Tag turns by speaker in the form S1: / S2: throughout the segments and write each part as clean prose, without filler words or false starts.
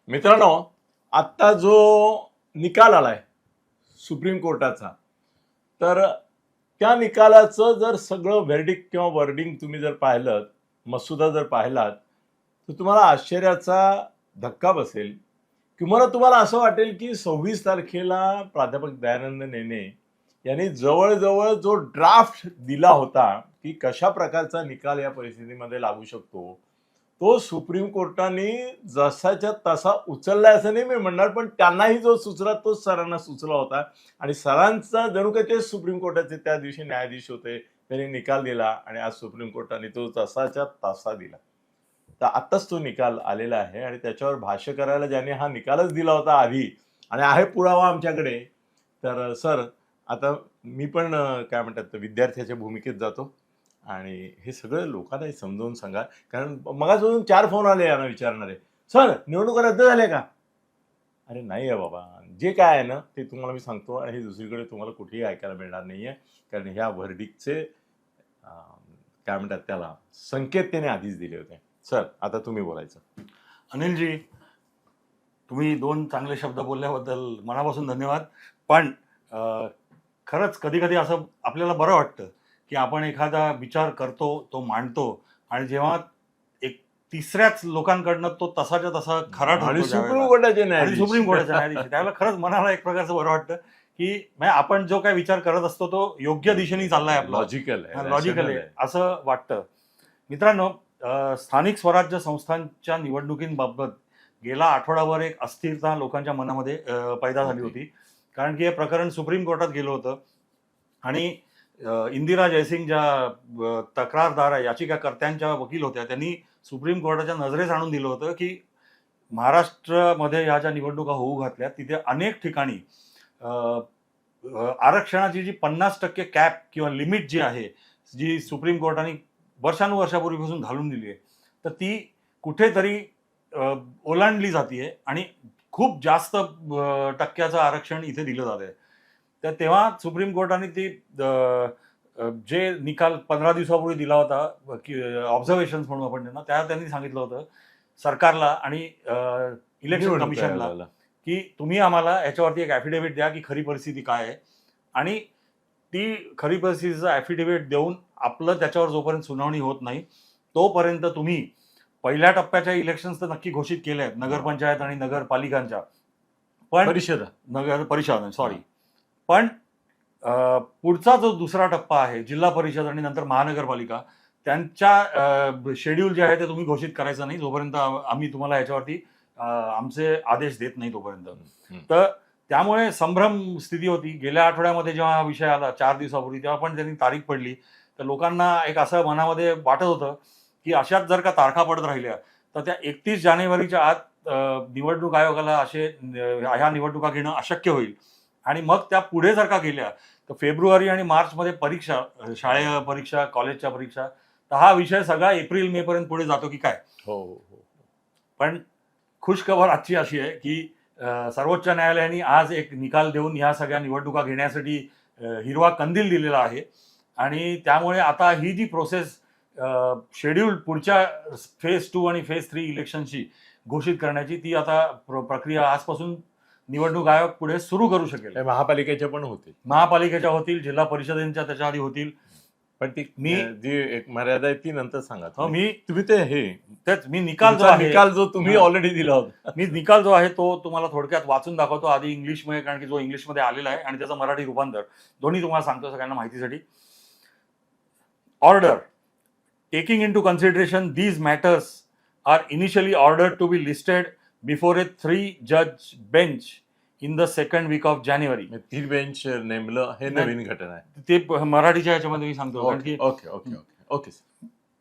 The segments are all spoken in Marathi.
S1: मित्रांनो, आत्ता जो निकाल आलाय सुप्रीम कोर्टाचा, तर त्या निकालाचं जर सगळं व्हर्डिक्ट किंवा वर्डिंग तुम्ही जर पाहिलं, मसुदा जर पाहिलात, तर तुम्हाला आश्चर्याचा धक्का बसेल किंवा तुम्हाला असं वाटेल की 26 तारखेला प्राध्यापक दयानंद नेने यांनी जवळजवळ जो ड्राफ्ट दिला होता की कशा प्रकारचा निकाल या परिस्थितीमध्ये लागू शकतो, तो सुप्रीम कोर्टाने जसाच्या तसा उचललाय असं नाही मी म्हणणार, पण त्यांनाही जो सुचला तोच सरांना सुचला होता. आणि सरांचा जणू काही ते सुप्रीम कोर्टाचे त्या दिवशी न्यायाधीश होते, त्यांनी निकाल दिला आणि आज सुप्रीम कोर्टाने तो तसाच्या तसा दिला. तर आत्ताच तो निकाल आलेला आहे आणि त्याच्यावर भाष्य करायला ज्याने हा निकालच दिला होता आधी आणि आहे पुरावा आमच्याकडे, तर सर आता मी पण काय म्हणतात विद्यार्थ्याच्या भूमिकेत जातो आणि हे सगळं लोकांना समजावून सांगा. कारण मगाचपासून 4 फोन आले यांना विचारणारे, सर निवडणुका रद्द झाल्या का? अरे नाही आहे बाबा, जे काय आहे ना ते तुम्हाला मी सांगतो आणि हे दुसरीकडे तुम्हाला कुठेही ऐकायला मिळणार नाहीये. कारण ह्या व्हर्डिक्टचे काय म्हणतात त्याला संकेत त्याने आधीच दिले होते. सर आता तुम्ही बोलायचं.
S2: अनिलजी, तुम्ही 2 चांगले शब्द बोलल्याबद्दल मनापासून धन्यवाद. पण खरंच कधी कधी असं आपल्याला बरं वाटतं की आपण एखादा विचार करतो, तो मांडतो आणि जेव्हा एक तिसऱ्याच लोकांकडनं तो तसाच्या तसा खरा ठरतो,
S1: आणि सुप्रीम कोर्टाचे
S2: आणि सुप्रीम कोर्टाच्या न्यायाधीश, त्यावेळेला खरंच मनाला एक प्रकारचं बरं वाटतं की म्हणजे आपण जो काही विचार करत असतो तो योग्य दिशेने चाललाय, आपला
S1: लॉजिकल
S2: आहे असं वाटतं. मित्रांनो, स्थानिक स्वराज्य संस्थांच्या निवडणुकींबाबत गेला आठवडाभर एक अस्थिरता लोकांच्या मनामध्ये पैदा झाली होती. कारण की हे प्रकरण सुप्रीम कोर्टात गेलं होतं आणि इंदिरा जयसिंग ज्या तक्रारदार याचिकाकर्त्यांच्या वकील होत्या, त्यांनी सुप्रीम कोर्टाच्या नजरेस आणून दिलं होतं की महाराष्ट्रामध्ये ह्या ज्या निवडणुका होऊ घातल्या तिथे अनेक ठिकाणी आरक्षणाची जी 50% कॅप किंवा लिमिट जी आहे, जी सुप्रीम कोर्टाने वर्षानुवर्षापूर्वीपासून घालून दिली आहे, तर ती कुठेतरी ओलांडली जाते आणि खूप जास्त टक्क्याचं आरक्षण इथे दिलं जात आहे. तर तेव्हा सुप्रीम कोर्टाने ती जे निकाल 15 दिवसापूर्वी दिला होता की ऑब्झर्वेशन्स म्हणून आपण त्यांना, त्यांनी सांगितलं होतं सरकारला आणि इलेक्शन कमिशनला की तुम्ही आम्हाला याच्यावरती एक ॲफिडेव्हिट द्या की खरी परिस्थिती काय आहे, आणि ती खरी परिस्थितीचं ॲफिडेव्हिट देऊन आपलं त्याच्यावर जोपर्यंत सुनावणी होत नाही तोपर्यंत तुम्ही पहिल्या टप्प्याच्या इलेक्शन्स तर नक्की घोषित केल्या आहेत, नगरपंचायत आणि नगरपालिकांच्या, पण नगर परिषद सॉरी, पण पुढचा जो दुसरा टप्पा आहे जिल्हा परिषद आणि नंतर महानगरपालिका, त्यांच्या शेड्यूल जे आहे ते तुम्ही घोषित करायचं नाही जोपर्यंत आम्ही तुम्हाला याच्यावरती आमचे आदेश देत नाही तोपर्यंत. तर त्यामुळे संभ्रम स्थिती होती. गेल्या आठवड्यामध्ये जेव्हा हा विषय आला 4 दिवसापूर्वी, तेव्हा पण त्यांनी तारीख पडली, तर लोकांना एक असं मनामध्ये वाटत होतं की अशाच जर का तारखा पडत राहिल्या तर त्या 31 जानेवारीच्या आत निवडणूक आयोगाला ह्या निवडणुका घेणं अशक्य होईल आणि मग त्या पुढे जर का गेल्या तर फेब्रुवारी आणि मार्चमध्ये परीक्षा, शाळेय परीक्षा, कॉलेजच्या परीक्षा, तर हा विषय सगळा एप्रिल मे पर्यंत पुढे जातो की काय.
S1: हो.
S2: पण खुशखबर आजची अशी आहे की सर्वोच्च न्यायालयाने आज एक निकाल देऊन ह्या सगळ्या निवडणुका घेण्यासाठी हिरवा कंदील दिलेला आहे आणि त्यामुळे आता ही जी प्रोसेस शेड्यूल पुढच्या फेज 2 आणि फेज 3 इलेक्शनची घोषित करण्याची, ती आता प्रक्रिया आजपासून निवडणूक आयोग पुढे सुरू करू शकेल.
S1: महापालिकेच्या पण होतील,
S2: महापालिकेच्या होतील, जिल्हा परिषदेच्या त्याच्या आधी होतील,
S1: पण ती मी जी एक मर्यादा आहे ती नंतर सांगा.
S2: तुम्ही
S1: ते हे
S2: तेच मी निकाल
S1: जो तुम्ही ऑलरेडी दिला होता,
S2: मी निकाल जो आहे तो तुम्हाला थोडक्यात वाचून दाखवतो आधी इंग्लिशमध्ये, कारण की जो इंग्लिशमध्ये आलेला आहे आणि त्याचं मराठी रूपांतर दोन्ही तुम्हाला सांगतो सगळ्यांना माहितीसाठी. Order taking into consideration these matters are initially ordered to be listed before a 3-judge bench in the second week of January.
S1: 3 bench नेमलं हे नवीन घटना आहे,
S2: ते मराठीच्या याच्यामध्ये मी सांगतो.
S1: Okay.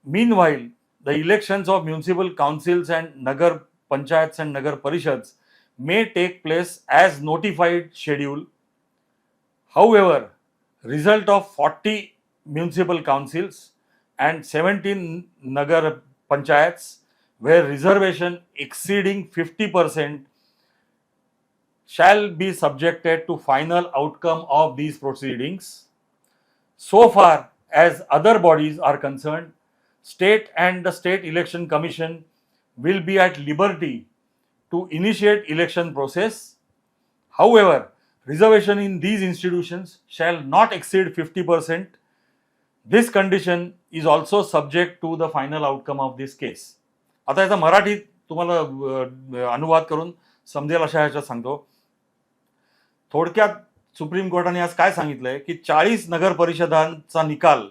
S2: Meanwhile, the elections of municipal councils and nagar panchayats and nagar parishads may take place as notified schedule. However, result of 40 municipal councils and 17 nagar panchayats where reservation exceeding 50% shall be subjected to final outcome of these proceedings. So far as other bodies are concerned, state and the state election commission will be at liberty to initiate election process. However, reservation in these institutions shall not exceed 50%. This condition is also subject to the final outcome of this case. आता याचा मराठीत तुम्हाला अनुवाद करून समजेल अशा ह्याच्यात सांगतो. थोडक्यात सुप्रीम कोर्टाने आज काय सांगितलंय की 40 नगर परिषदांचा निकाल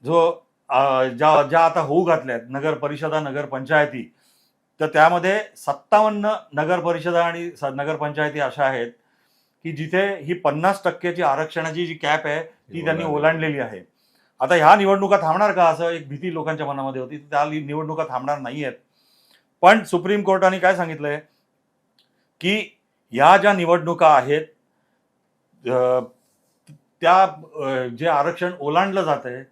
S2: जो ज्या आता होऊ घातल्यात नगर परिषदा नगर पंचायती, तर त्यामध्ये 57 नगर परिषदा आणि नगर पंचायती अशा आहेत की जिथे ही 50% आरक्षणाची जी कॅप आहे ती त्यांनी ओलांडलेली आहे. आता ह्या निवडणुका थांबणार का असं एक भीती लोकांच्या मनामध्ये होती. त्या निवडणुका थांबणार नाही आहेत. पण सुप्रीम कोर्टाने काय सांगितलंय की या ज्या निवडणुका आहेत त्या जे आरक्षण ओलांडलं जात आहे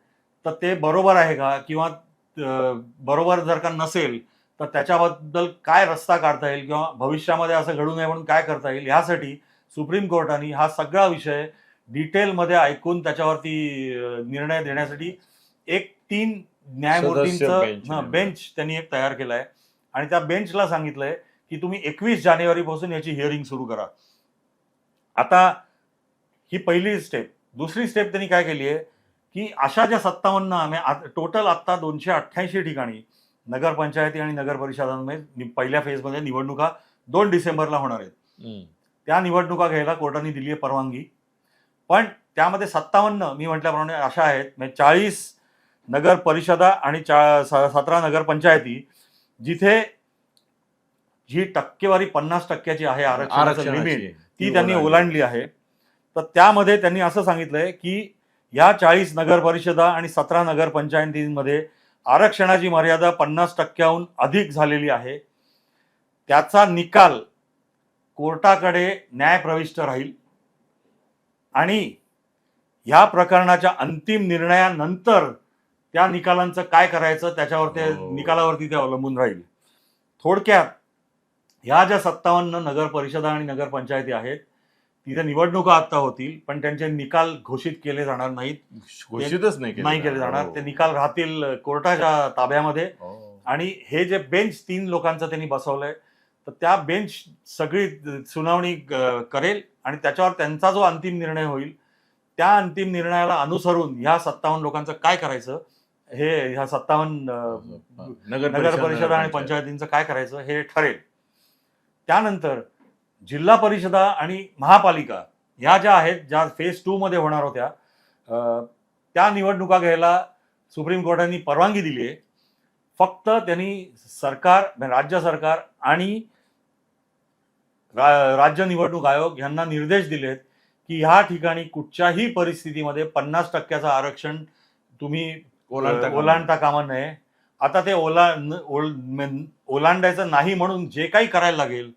S2: तर ते बरोबर आहे का, किंवा बरोबर जर का नसेल तर त्याच्याबद्दल काय रस्ता काढता येईल किंवा भविष्यामध्ये असं घडू नये म्हणून काय करता येईल, ह्यासाठी सुप्रीम कोर्टाने हा सगळा विषय डिटेलमध्ये ऐकून त्याच्यावरती निर्णय देण्यासाठी एक 3 न्यायमूर्तींचं बेंच त्यांनी एक तयार केलाय आणि त्या बेंचला सांगितलंय की तुम्ही 21 जानेवारीपासून याची हिअरिंग सुरू करा. आता ही पहिली स्टेप. दुसरी स्टेप त्यांनी काय केली आहे की अशा ज्या 57 टोटल आता 288 ठिकाणी नगरपंचायती आणि नगर परिषदांमध्ये पहिल्या फेजमध्ये निवडणुका 2 डिसेंबरला होणार आहेत. त्या निवडणुका घ्यायला कोर्टाने दिली आहे परवानगी. पण त्यामध्ये 57 मी म्हटल्याप्रमाणे अशा आहेत, म्हणजे 40 नगर परिषदा आणि 17 नगर पंचायती जिथे जी टक्केवारी 50% आहे आरक्षणाचं लिमिट ती त्यांनी ओलांडली आहे. तर त्यामध्ये त्यांनी असं सांगितलंय की या 40 नगर परिषदा आणि 17 नगर पंचायतींमध्ये आरक्षणाची मर्यादा 50%हून अधिक झालेली आहे. त्याचा निकाल कोर्टाकडे न्यायप्रविष्ट राहील आणि ह्या प्रकरणाच्या अंतिम निर्णयानंतर त्या निकालांचं काय करायचं त्याच्यावर ते निकालावरती ते अवलंबून राहील. थोडक्यात ह्या ज्या 57 नगर परिषदा आणि नगर पंचायती आहेत तिथे निवडणुका आता होतील पण त्यांचे निकाल घोषित केले जाणार नाहीत.
S1: घोषितच नाही
S2: केले जाणार. ते निकाल राहतील कोर्टाच्या ताब्यामध्ये. आणि हे जे बेंच 3 लोकांचं त्यांनी बसवलंय तर त्या बेंच सगळी सुनावणी करेल आणि त्याच्यावर त्यांचा जो अंतिम निर्णय होईल त्या अंतिम निर्णयाला अनुसरून ह्या 57 लोकांचं काय करायचं हे ह्या 57 नगर परिषदा आणि पंचायतींचं काय करायचं हे ठरेल. त्यानंतर जिल्हा परिषदा आणि महापालिका ह्या ज्या आहेत ज्या फेज 2 मध्ये होणार होत्या त्या निवडणुका घ्यायला सुप्रीम कोर्टाने परवानगी दिली आहे. फक्त त्यांनी राज्य सरकार आणि राज्य निवडणूक आयोग यांना निर्देश दिलेत की ह्या ठिकाणी कुठच्याही परिस्थितीमध्ये 50%चं आरक्षण तुम्ही ओलांडता कामा नये. आता ते ओलांडायचं नाही म्हणून जे काही करायला लागेल,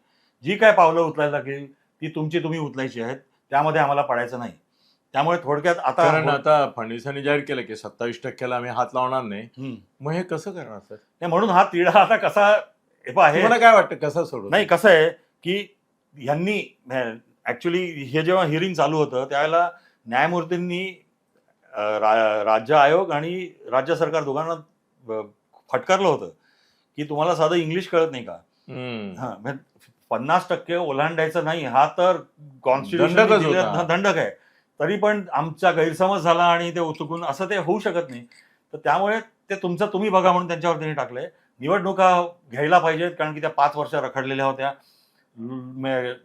S2: जी काय पावलं उचलायला लागेल ती तुम्ही उचलायची आहेत, त्यामध्ये आम्हाला पडायचं नाही. त्यामुळे थोडक्यात
S1: आता फडणवीसांनी जाहीर केलं की 27%ला आम्ही हात लावणार नाही. मग हे कसं करणार सर?
S2: म्हणून हा तिढा आता कसा आहे
S1: मला काय वाटतं कसं सोडून
S2: नाही. कसं आहे की यांनी ऍक्च्युली हे जेव्हा हिअरिंग चालू होतं त्यावेळेला न्यायमूर्तींनी राज्य आयोग आणि राज्य सरकार दोघांना फटकारलं होतं की तुम्हाला साधं इंग्लिश कळत नाही का? 50% ओलांडायचं नाही हा तर कॉन्स्टिट्यूशन दंडक आहे. तरी पण आमचा गैरसमज झाला आणि ते चुकून असं ते होऊ शकत नाही. तर त्यामुळे ते तुम्ही बघा म्हणून त्यांच्यावर त्यांनी टाकलंय. निवडणुका घ्यायला पाहिजेत कारण की त्या 5 वर्ष रखडलेल्या होत्या.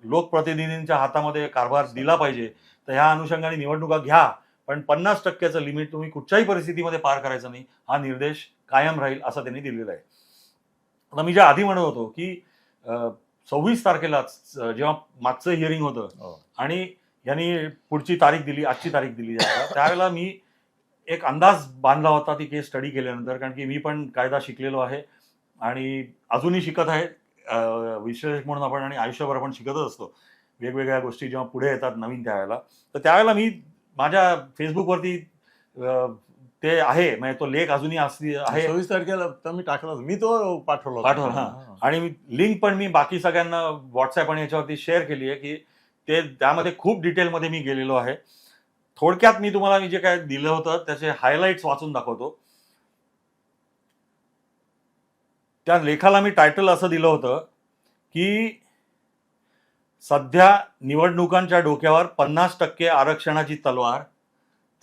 S2: लोकप्रतिनिधींच्या हातामध्ये कारभार दिला पाहिजे. तर ह्या अनुषंगाने निवडणुका घ्या पण 50%चं लिमिट तुम्ही कुठच्याही परिस्थितीमध्ये पार करायचं नाही हा निर्देश कायम राहील असं त्यांनी दिलेला आहे. आता मी ज्या आधी म्हणत होतो की 26 तारखेलाच जेव्हा मागचं हिअरिंग होतं आणि यांनी पुढची तारीख दिली, आजची तारीख दिली त्यावेळेला मी एक अंदाज बांधला होता ती केस स्टडी केल्यानंतर. कारण की मी पण कायदा शिकलेलो आहे आणि अजूनही शिकत आहे. विश्लेषक म्हणून आपण आणि आयुष्यभर आपण शिकतच असतो. वेगवेगळ्या गोष्टी जेव्हा पुढे येतात नवीन त्यावेळेला तर त्यावेळेला मी माझ्या फेसबुकवरती ते आहे म्हणजे तो लेख अजूनही आहे.
S1: 26 तारखेला मी टाकला, मी तो पाठवला
S2: आणि लिंक पण मी बाकी सगळ्यांना व्हॉट्सअप आणि याच्यावरती शेअर केली आहे की ते त्यामध्ये खूप डिटेलमध्ये मी गेलेलो आहे. थोडक्यात मी तुम्हाला जे काय दिलं होतं त्याचे हायलाइट्स वाचून दाखवतो. त्या लेखाला मी टायटल असं दिलं होतं की सध्या निवडणुकांच्या डोक्यावर 50% आरक्षणाची तलवार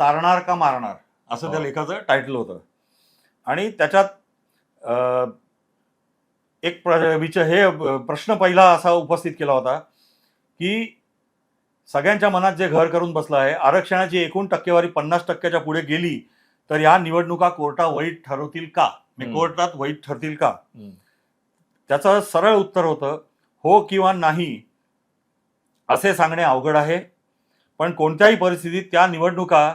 S2: तारणार का मारणार असं त्या
S1: हो.
S2: लेखाचं टायटल होतं. आणि त्याच्यात एक प्रश्न पहिला असा उपस्थित केला होता की सगळ्यांच्या मनात जे घर करून बसलं आहे, आरक्षणाची एकूण टक्केवारी 50%च्या पुढे गेली तर या निवडणुका कोर्टात वैध ठरवतील का, कोर्टात वैध ठरतील का? त्याचं सरळ उत्तर होतं हो किंवा नाही असे सांगणे अवघड आहे, पण कोणत्याही परिस्थितीत त्या निवडणुका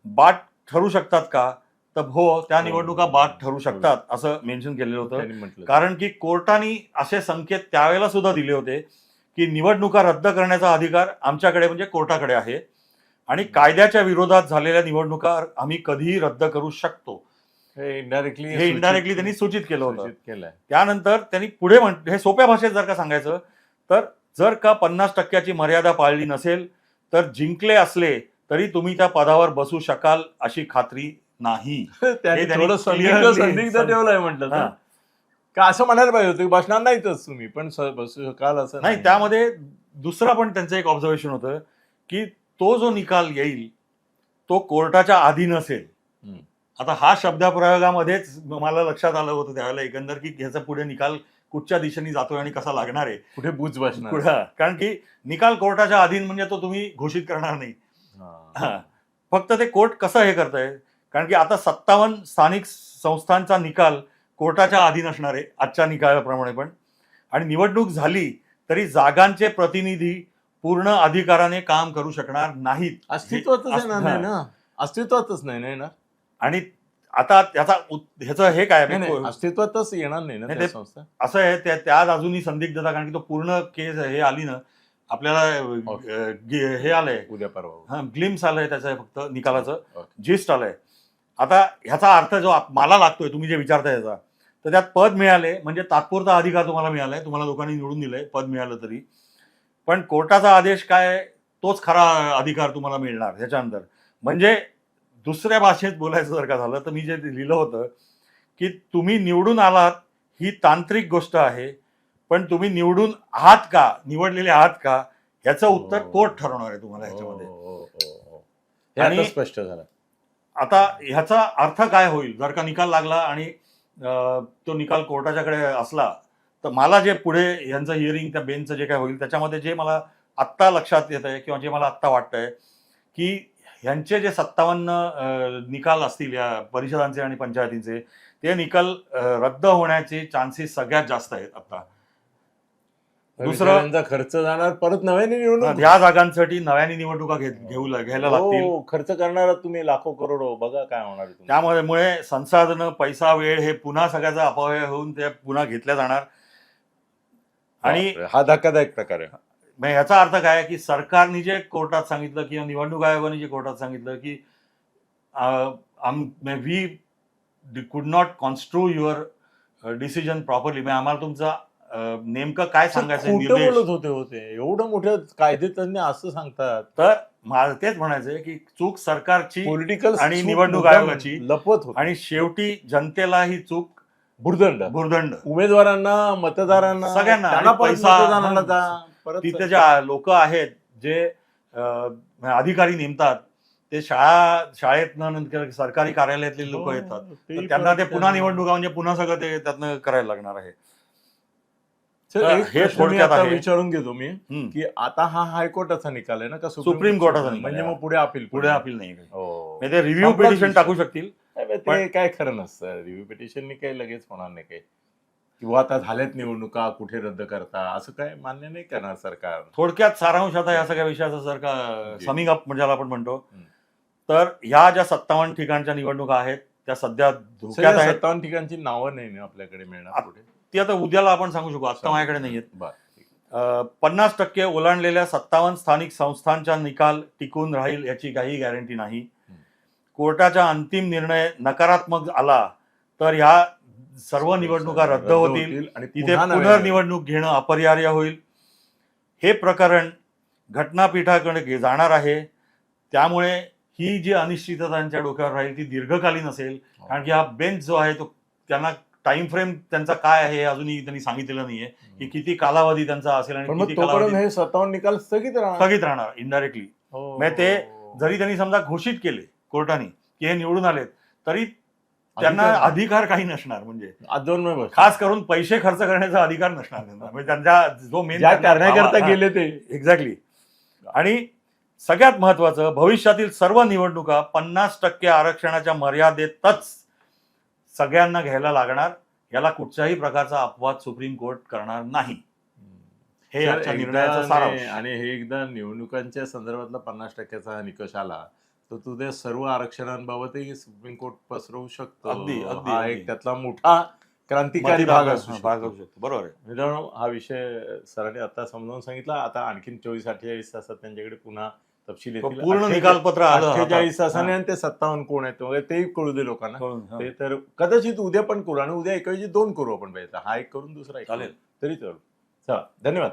S2: बाद ठरू शकतात का? तर हो, त्या निवडणुका बाद ठरू शकतात असं मेन्शन केलेलं होतं. कारण की कोर्टाने असे संकेत त्यावेळेला सुद्धा दिले होते की निवडणुका रद्द करण्याचा अधिकार आमच्याकडे म्हणजे कोर्टाकडे आहे आणि कायद्याच्या विरोधात झालेल्या निवडणुका आम्ही कधीही रद्द करू शकतो. हे इनडायरेक्टली त्यांनी सूचित केलं होतं. त्यानंतर त्यांनी पुढे हे सोप्या भाषेत जर का सांगायचं तर जर का 50%ची मर्यादा पाळली नसेल तर जिंकले असले तरी तुम्ही त्या पदावर बसू शकाल अशी खात्री नाही.
S1: संदिग्ध ठेवलंय म्हटलं का असं म्हणायला पाहिजे होतं, बसणार नाहीतच तुम्ही पण बसू शकाल असं
S2: नाही. त्यामध्ये दुसरा पण त्यांचं एक ऑब्झर्वेशन होतं की तो जो निकाल येईल तो कोर्टाच्या अधीन असेल. आता हा शब्दप्रयोगामध्येच मला लक्षात आलं होतं त्यावेळेला एकंदर की ह्याचा पुढे निकाल कुठच्या दिशेने जातोय आणि कसा लागणार आहे,
S1: कुठे बुज बसणार.
S2: कारण की निकाल कोर्टाच्या अधीन म्हणजे तो तुम्ही घोषित करणार नाही. फक्त ते कोर्ट कसं हे करतंय, कारण की आता 57 स्थानिक संस्थांचा निकाल कोर्टाच्या अधीन असणार आहे आजच्या निकालाप्रमाणे पण. आणि निवडणूक झाली तरी जागांचे प्रतिनिधी पूर्ण अधिकाराने काम करू शकणार नाहीत.
S1: अस्तित्वातच नाही ना.
S2: आणि आता ह्याचं हे काय
S1: अस्तित्वातच येणार नाही ना त्या संस्था.
S2: असं आहे त्यात अजूनही संदिग्धता, कारण की तो पूर्ण केस हे आली ना आपल्याला हे आलंय
S1: उद्या परवा
S2: ग्लिम्स आलंय त्याचं फक्त निकालाचं जिस्ट आलंय. आता ह्याचा अर्थ जो मला लागतोय तुम्ही जे विचारताय याचा, तर त्यात पद मिळाले म्हणजे तात्पुरता अधिकार तुम्हाला मिळालाय, तुम्हाला लोकांनी निवडून दिलंय पद मिळालं तरी, पण कोर्टाचा आदेश काय तोच खरा अधिकार तुम्हाला मिळणार ह्याच्यानंतर. म्हणजे दुसऱ्या भाषेत बोलायचं जर का झालं तर मी जे लिहिलं होतं की तुम्ही निवडून आलात ही तांत्रिक गोष्ट आहे, पण तुम्ही निवडून आहात का, निवडलेले आहात का ह्याचं उत्तर कोर्ट ठरवणार आहे तुम्हाला ह्याच्यामध्ये.
S1: आणि स्पष्ट झालं.
S2: आता ह्याचा अर्थ काय होईल जर का निकाल लागला आणि तो निकाल कोर्टाच्याकडे असला तर मला जे पुढे यांचं हिअरिंग त्या बेंचचं जे काय होईल त्याच्यामध्ये जे मला आत्ता लक्षात येत आहे किंवा जे मला आत्ता वाटतंय की ह्यांचे जे 57 निकाल असतील या परिषदांचे आणि पंचायतींचे, ते निकाल रद्द होण्याचे चान्सेस सगळ्यात जास्त आहेत आता.
S1: दुसरा खर्च जाणार, परत नव्याने निवडणूक,
S2: या जागांसाठी नव्याने निवडणुका घ्यायला लागतील.
S1: खर्च करणार तुम्ही लाखो करोडो, बघा काय होणार.
S2: त्यामुळे संसाधनं, पैसा, वेळ हे पुन्हा सगळ्याचा अपव्यय होऊन ते पुन्हा घेतल्या जाणार. आणि
S1: हा धक्कादायक प्रकार आहे.
S2: ह्याचा अर्थ काय की सरकारने जे कोर्टात सांगितलं किंवा निवडणूक आयोगाने जे कोर्टात सांगितलं की वी कुड not construe your decision properly, आम्हाला तुमचा नेमकं काय सांगायचं
S1: बोलत होते एवढं मोठं कायदेतज्ञ असं सांगतात.
S2: तर मला तेच म्हणायचंय की चूक सरकारची,
S1: पॉलिटिकल
S2: आणि निवडणूक आयोगाची
S1: लपत होती,
S2: आणि शेवटी जनतेला ही चूक भुर्दंड
S1: उमेदवारांना, मतदारांना,
S2: सगळ्यांना
S1: पैसा,
S2: तिथे ज्या लोक आहेत जे अधिकारी नेमतात ते शाळेतनं सरकारी कार्यालयातले लोक येतात, त्यांना ते पुन्हा निवडणुका म्हणजे पुन्हा सगळं ते त्यातनं करायला लागणार आहे.
S1: हे थोडक्यात विचारून घेतो मी की आता हा हायकोर्टाचा निकाल आहे ना का
S2: सुप्रीम कोर्टाचा निकाल,
S1: म्हणजे मग पुढे अपील नाही.
S2: ते रिव्ह्यू पिटिशन टाकू शकतील.
S1: ते काय खरं नसतं, रिव्ह्यू पिटिशननी काही लगेच होणार नाही काही, किंवा आता झाल्यात निवडणुका कुठे रद्द करता असं काय मान्य नाही करणार सरकार.
S2: थोडक्यात सारांश आता या सगळ्या विषयाचा जर का समिंग अप म्हणजे आपण म्हणतो तर ह्या ज्या 57 ठिकाणच्या निवडणुका आहेत त्या सध्या धोक्यात आहेत.
S1: 57 ठिकाणची नावं नाही आपल्याकडे मिळणार पुढे,
S2: ती आता उद्याला आपण सांगू शकू, आता माझ्याकडे नाही आहेत. 50% ओलांडलेल्या 57 स्थानिक संस्थांचा निकाल टिकून राहील याची काही गॅरंटी नाही. कोर्टाचा अंतिम निर्णय नकारात्मक आला तर ह्या सर्व निवडणुका रद्द होतील आणि तिथे पुनर्निवडणूक घेणं अपरिहार्य होईल. हे प्रकरण घटनापीठाकडे जाणार आहे, त्यामुळे ही जी अनिश्चितता त्यांच्या डोक्यावर राहील ती दीर्घकालीन असेल, कारण की हा बेंच जो आहे तो त्यांना टाइम फ्रेम त्यांचा काय आहे हे अजूनही त्यांनी सांगितलेलं नाहीये की किती कालावधी त्यांचा असेल आणि
S1: पण मग
S2: किती
S1: तोपर्यंत
S2: कालावधी
S1: हे 57 निकाल स्थगित राहणार.
S2: स्थगित राहणार इनडायरेक्टली.
S1: हो.
S2: म्हणजे ते जरी त्यांनी समजा घोषित केले कोर्टाने की हे निवडून आलेत तरी त्यांना अधिकार काही नसणार. म्हणजे
S1: अदोन्मय बस.
S2: खास करून पैसे खर्च करण्याचा अधिकार नसणार त्यांना. म्हणजे त्यांचा जो मेन
S1: ज्या करण्याकरता गेले ते.
S2: एक्झॅक्टली. आणि सगळ्यात महत्वाचं, भविष्यातील सर्व निवडणुका 50% आरक्षणाच्या मर्यादेतच सगळ्यांना घ्यायला लागणार. याला कुठच्याही प्रकारचा अपवाद सुप्रीम कोर्ट करणार नाही. हे
S1: सर,
S2: आजच्या
S1: एकदा
S2: निर्णयाचा सारांश.
S1: आणि हे एकदा निवडणुकांच्या संदर्भातला 50% हा निकष आला तर तुझ्या सर्व आरक्षणांबाबतही सुप्रीम कोर्ट पसरवू शकतो.
S2: अगदी
S1: हा एक त्यातला मोठा क्रांतिकारी भाग असू शकतो.
S2: बरोबर आहे.
S1: मित्रांनो, हा विषय सरांनी आता समजावून सांगितला. आता आणखीन 24-48 तासात त्यांच्याकडे पुन्हा तपशील येतील.
S2: पूर्ण निकालपत्र आलं
S1: 48 तासाने आणि ते 57 कोण आहेत वगैरे तेही कळू दे लोकांना. ते तर कदाचित उद्या पण करू आणि उद्या ऐकऐवजी 2 करू आपण पाहिजे. हा एक करून दुसरा एक
S2: चालेल.
S1: तरी चालेल. चला, धन्यवाद.